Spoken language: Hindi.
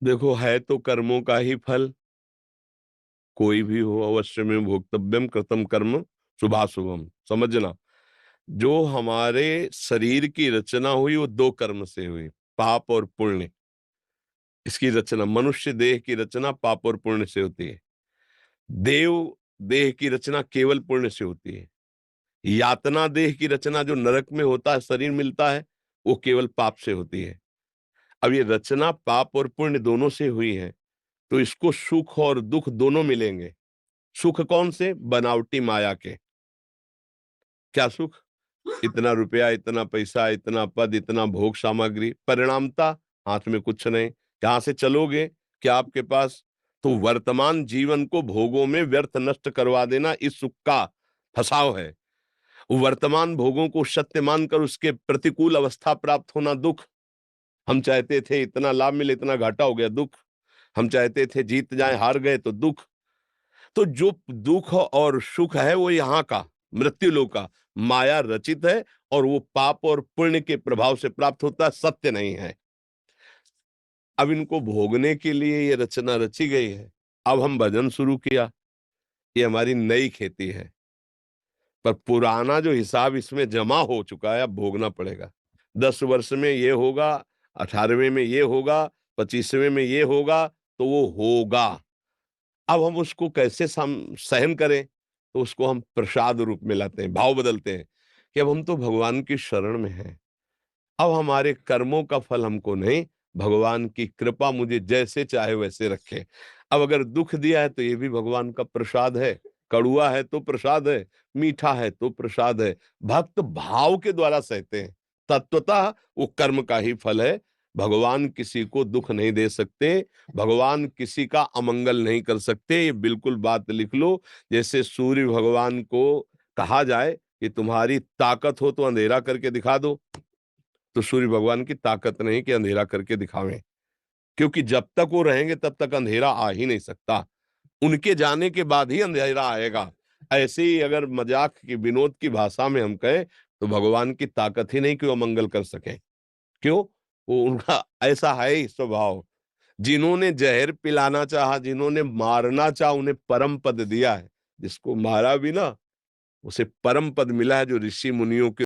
देखो, है तो कर्मों का ही फल, कोई भी हो अवश्य में भोक्तव्यम कृतम कर्म शुभाशुभम। समझना, जो हमारे शरीर की रचना हुई वो दो कर्म से हुई, पाप और पुण्य। इसकी रचना, मनुष्य देह की रचना पाप और पुण्य से होती है। देव देह की रचना केवल पुण्य से होती है। यातना देह की रचना जो नरक में होता है, शरीर मिलता है, वो केवल पाप से होती है। अब ये रचना पाप और पुण्य दोनों से हुई है, तो इसको सुख और दुख दोनों मिलेंगे। सुख कौन से? बनावटी माया के। क्या सुख? इतना रुपया, इतना पैसा, इतना पद, इतना भोग सामग्री, परिणामता हाथ में कुछ नहीं। कहां से चलोगे? क्या आपके पास? तो वर्तमान जीवन को भोगों में व्यर्थ नष्ट करवा देना इस सुख का फसाव है। वर्तमान भोगों को सत्य मानकर उसके प्रतिकूल अवस्था प्राप्त होना दुख। हम चाहते थे इतना लाभ मिले, इतना घाटा हो गया, दुख। हम चाहते थे जीत जाए, हार गए, तो दुख। तो जो दुख और सुख है वो यहाँ का मृत्यु लोक का माया रचित है, और वो पाप और पुण्य के प्रभाव से प्राप्त होता है, सत्य नहीं है। अब इनको भोगने के लिए ये रचना रची गई है। अब हम भजन शुरू किया, ये हमारी नई खेती है, पर पुराना जो हिसाब इसमें जमा हो चुका है अब भोगना पड़ेगा। 10 वर्ष में ये होगा, 18वें में ये होगा, 25वें में ये होगा, तो वो होगा। अब हम उसको कैसे सहन करें? तो उसको हम प्रसाद रूप में लाते हैं, भाव बदलते हैं कि अब हम तो भगवान की शरण में हैं। अब हमारे कर्मों का फल हमको नहीं, भगवान की कृपा मुझे जैसे चाहे वैसे रखे। अब अगर दुख दिया है तो ये भी भगवान का प्रसाद है। कड़ुआ है तो प्रसाद है, मीठा है तो प्रसाद है। भक्त भाव के द्वारा सहते हैं। तत्वतः वो कर्म का ही फल है। भगवान किसी को दुख नहीं दे सकते, भगवान किसी का अमंगल नहीं कर सकते। ये बिल्कुल बात लिख लो। जैसे सूर्य भगवान को कहा जाए कि तुम्हारी ताकत हो तो अंधेरा करके दिखा दो, तो सूर्य भगवान की ताकत नहीं कि अंधेरा करके दिखावें, क्योंकि जब तक वो रहेंगे तब तक अंधेरा आ ही नहीं सकता। उनके जाने के बाद ही अंधेरा आएगा। ऐसे ही अगर मजाक की विनोद की भाषा में हम कहें तो भगवान की ताकत ही नहीं कि वो मंगल कर सके। क्यों? वो उनका ऐसा है ही स्वभाव। जिन्होंने जहर पिलाना चाहा, जिन्होंने मारना चाहा, उन्हें परम पद दिया है। जिसको मारा भी ना, उसे परम पद मिला है, जो ऋषि मुनियों के